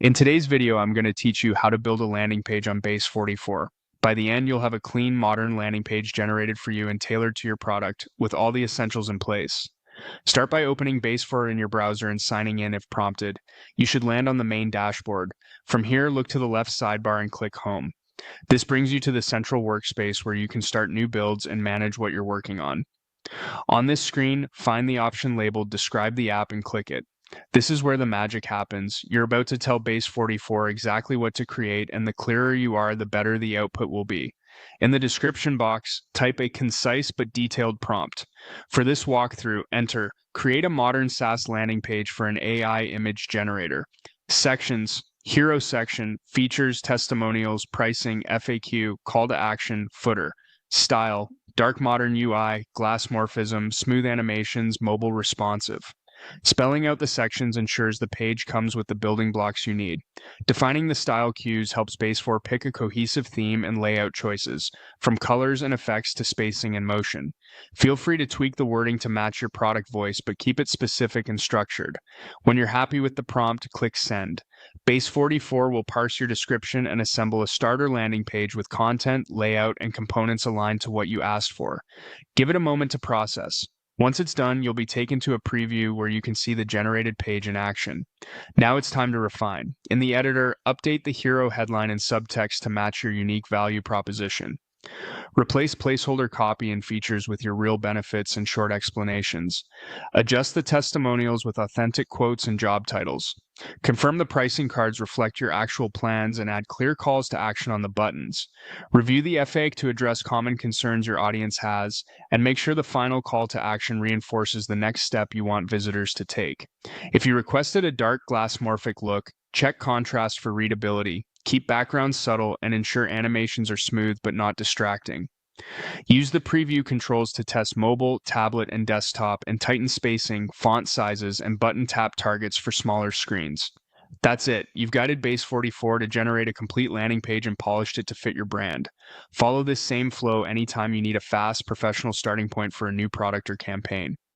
In today's video, I'm going to teach you how to build a landing page on Base44. By the end, you'll have a clean, modern landing page generated for you and tailored to your product with all the essentials in place. Start by opening Base4 in your browser and signing in if prompted. You should land on the main dashboard. From here, look to the left sidebar and click Home. This brings you to the central workspace where you can start new builds and manage what you're working on. On this screen, find the option labeled Describe the app and click it. This is where the magic happens. You're about to tell Base44 exactly what to create, and the clearer you are, the better the output will be. In the description box, type a concise but detailed prompt. For this walkthrough, enter Create a modern SaaS landing page for an AI image generator. Sections: Hero section, features, testimonials, pricing, FAQ, call to action, footer. Style: dark modern UI, glass morphism, smooth animations, mobile responsive. Spelling out the sections ensures the page comes with the building blocks you need. Defining the style cues helps Base4 pick a cohesive theme and layout choices, from colors and effects to spacing and motion. Feel free to tweak the wording to match your product voice, but keep it specific and structured. When you're happy with the prompt, click Send. Base44 will parse your description and assemble a starter landing page with content, layout, and components aligned to what you asked for. Give it a moment to process. Once it's done, you'll be taken to a preview where you can see the generated page in action. Now it's time to refine. In the editor, update the hero headline and subtext to match your unique value proposition. Replace placeholder copy and features with your real benefits and short explanations. Adjust the testimonials with authentic quotes and job titles. Confirm the pricing cards reflect your actual plans and add clear calls to action on the buttons. Review the FAQ to address common concerns your audience has, and make sure the final call to action reinforces the next step you want visitors to take. If you requested a dark glassmorphic look, check contrast for readability. Keep backgrounds subtle and ensure animations are smooth but not distracting. Use the preview controls to test mobile, tablet, and desktop, and tighten spacing, font sizes, and button tap targets for smaller screens. That's it. You've guided Base44 to generate a complete landing page and polished it to fit your brand. Follow this same flow anytime you need a fast, professional starting point for a new product or campaign.